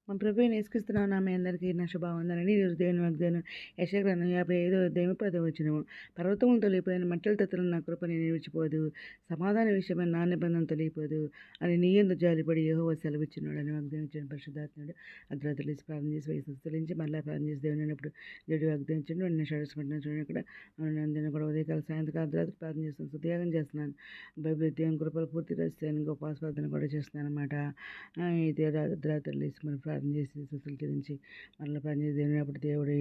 మన ప్రభువైన యేసుక్రీస్తు మీ అందరికీ నా శుభవందనాలు. ఈరోజు దేవుని వాగ్దానం యెషయా గ్రంథం 55వ అధ్యాయం 10వ వచనము. పర్వతములు తొలగిపోయిన మట్టెల తత్తులను నా కృప నిలిచిపోదు, సమాధాన విషయమైన నా నిబంధన తొలగిపోదు అని నీ యందు జాలిపడి యెహోవా సెలవిచ్చున్నాడు అని వాగ్దానం ఇచ్చిన పరిశుద్ధాత్ముడు అర్ధరాత్రి లేచి ప్రార్థన చేసి వయసు స్థలించి మళ్ళీ ప్రార్థన చేసి దేవుని అయినప్పుడు దేవుడు వాగ్దానం ఇచ్చిండు. వెంటనే షడస్ పట్టిన చూడండి ఇక్కడ నేను కూడా ఉదయకాల సాయంత్రం అర్ధరాత్రి ప్రార్థన చేస్తున్నాను, సుత్యాగం చేస్తున్నాను. బైబిల్ దేవుని కృపలు పూర్తి రాస్తాను, ఉపవాస ప్రార్థన కూడా చేస్తున్నాను అనమాట. అయితే అర్ధరాత్రి లేచి మరి ప్రార్థన చేసి స్తుతులు చెల్లించి మరలా ప్రార్థన చేసి దేవుడు దేవుడు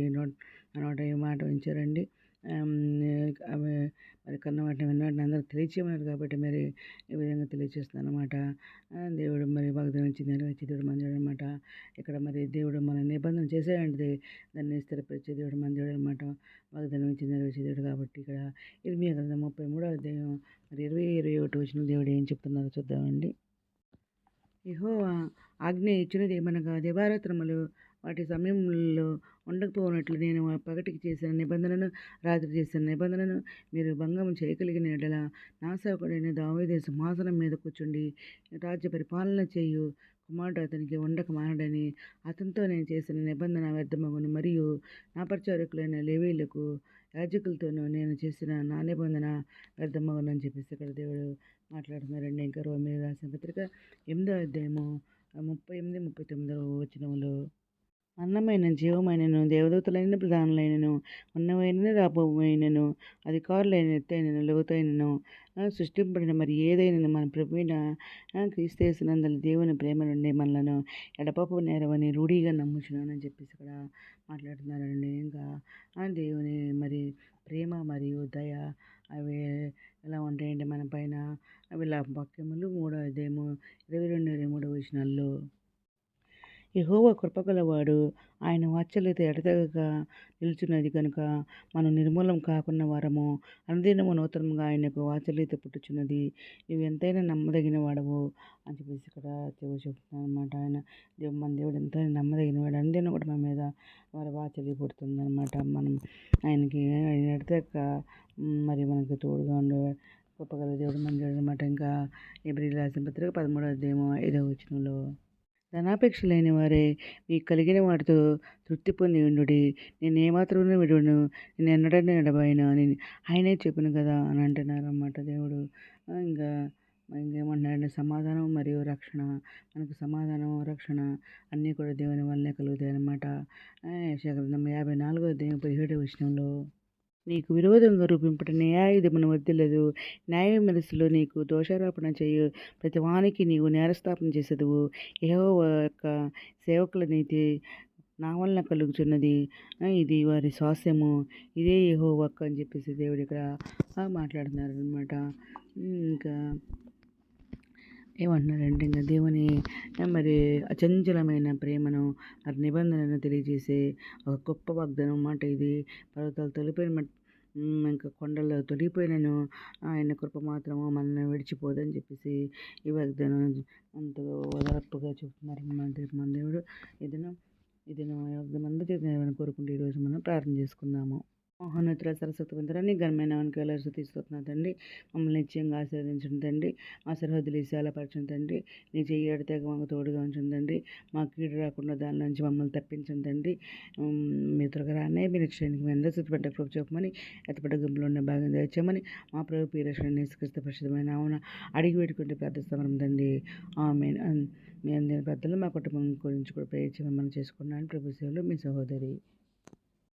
నోట ఏ మాట ఉంచారండి. ఆమె మరి కన్న వాటిని విన్నవాటిని అందరూ తెలియచేయమన్నారు కాబట్టి మరి ఈ విధంగా తెలియచేస్తున్నాను అనమాట. దేవుడు మరి వాగ్దానం ఇచ్చి నెరవేర్చి దేవుడు మందిడు అనమాట. ఇక్కడ మరి దేవుడు మన నిబంధన చేసేయండి, దాన్ని స్థిరపరిచే దేవుడు మందిడు అనమాట. వాగ్దానం ఇచ్చి నెరవేర్చే దేవుడు కాబట్టి ఇక్కడ ఇర్మియా గ్రంథం 33వ అధ్యాయం మరి 20-21 వచనం దేవుడు ఏం చెప్తున్నారో చూద్దామండి. యెహోవా ఆజ్ఞ ఇచ్చినదేమనగా, దివారాత్రములు వాటి సమయములలో ఉండకపోనట్లు నేను పగటికి చేసిన నిబంధనను, రాత్రి చేసిన నిబంధనను మీరు భంగం చేయగలిగిన యెడల నా సేవకుడైన దావీదు సింహాసనం మీద కూర్చుండి రాజ్య పరిపాలన చేయు కుమారుడు అతనికి ఉండక మానడని అతనితో నేను చేసిన నిబంధన వ్యర్థమగును, మరియు నా పరిచారకులైన లేవీయులకు యాజకులతోనూ నేను చేసిన నా నిబంధన వ్యర్థమగును అని చెప్పేసి ఇక్కడ దేవుడు మాట్లాడుతున్నారండి. ఇంకా రోమీయులకు రాసిన పత్రిక 8వ అధ్యాయము 38-39 వచనములు. అన్నమైన జీవమైనను, దేవదూతలైన ప్రధానులైనను, ఉన్నవైనను రాబోవైనను, అధికారులైన ఎత్తైనను లోతైనను సృష్టింపబడిన మరి ఏదైనా మన ప్రభువైన క్రీస్తు యేసునందలి దేవుని ప్రేమ నుండి మనలను ఎడపపు నేరవని రూఢిగా నమ్ముచున్నానని చెప్పేసి ఇక్కడ మాట్లాడుతున్నారండి. ఇంకా దేవుని మరి ప్రేమ మరియు దయ అవి ఎలా ఉంటాయంటే మన పైన అవి వాక్యములు 3వ అధ్యాయము 22-23 వచనాల్లో. యెహోవా కృపగలవాడు, ఆయన వాత్సల్యత ఎడతెగక నిలుచున్నది కనుక మనం నిర్మూలం కాకున్న వారము. అనుదినము నూతనంగా ఆయనకు వాత్సల్యత పుట్టుచున్నది, ఇవి ఎంతైనా నమ్మదగిన వాడవు అని చెప్పేసి ఇక్కడ చెప్తున్నాను అనమాట. మన దేవుడు ఎంతైనా నమ్మదగిన వాడు, అనుదినం కూడా మన మీద వారి వాత్సల్య పుడుతుంది అనమాట. మనం ఆయనకి ఎడతెగక మరి మనకు తోడుగా ఉండే కృపగల దేవుడు మన దేవుడు అనమాట. ఇంకా హెబ్రీయులకు రాసిన పత్రిక 13వ అధ్యాయము 5వ వచనంలో. ధనాపేక్ష లేని వారే మీకు కలిగిన వాటితో తృప్తి పొంది ఉండుడి, నేను ఏమాత్రమే విడువను, నేను ఎన్నడనే ఎడబాయను అని ఆయనే చెప్పిన కదా అని అంటున్నారు అన్నమాట దేవుడు. ఇంకా ఇంకేమంటున్నారంటే సమాధానం మరియు రక్షణ, మనకు సమాధానం రక్షణ అన్నీ కూడా దేవుని వల్లనే కలుగుతాయి అన్నమాట. యెషయా గ్రంథం 54వ అధ్యాయం 17వ వచనంలో. నీకు విరోధంగా రూపింపట న్యాయాయుధమును వర్ధిల్లదు, న్యాయ విమర్శలో నీకు దోషారోపణ చేయు ప్రతి వానికి నీవు నేరస్థాపన చేసేదువు. యెహోవా యొక్క సేవకుల నీతి నా వలన కలుగుచున్నది, ఇది వారి స్వాస్యము, ఇదే యెహోవా అని చెప్పేసి దేవుడు ఇక్కడ మాట్లాడుతున్నారు అనమాట. ఇంకా ఏమంటున్నారంటే ఇంకా దేవుని మరి అచంచలమైన ప్రేమను మరి నిబంధనను తెలియజేసే ఒక గొప్ప వాగ్దానం అన్నమాట ఇది. పర్వతాలు తొలిపోయిన ఇంకా కొండలు తొలిగిపోయినను ఆయన కృప మాత్రము మనల్ని విడిచిపోదని చెప్పేసి ఈ వాగ్దానం అంత ఓదార్పుగా చెప్తున్నారు మన దేవుడు. ఇది మంది కోరుకుంటే ఈరోజు మనం ప్రార్థన చేసుకుందాము. మహోన్నతుల సరస్వతి వందరాన్ని ఘనమైన వెనకాలసి తీసుకొస్తున్నా తండ్రి, మమ్మల్ని నిశ్చయంగా ఆశీర్వదించండి తండ్రి, మా సరిహద్దులు విశాలపరచండి తండ్రి, నీ చెయ్యి ఎడతెగ మాకు తోడుగా ఉంచండి తండ్రి, మా కీడు రాకుండా దాని నుంచి మమ్మల్ని తప్పించండి తండ్రి. మీ త్వరగా రానే మీ నిశ్చయానికి మీ అందరూ చుట్టుపట్ట కృప చెప్పమని, ఎత్తపడ్డ గుంపులో ఉన్న భాగం తెచ్చామని మా ప్రభు పీరక్షణ నేసుక్రీస్తు పరిశుద్ధమైన నామమున అడిగి పెట్టుకుంటే ప్రార్థిస్తాం తండ్రి. ఆమేన్. మీ అందరి పెద్దలు మా కుటుంబం గురించి కూడా ప్రేర్ చేయమని చేసుకున్నాను. ప్రభు సేవలో మీ సహోదరి.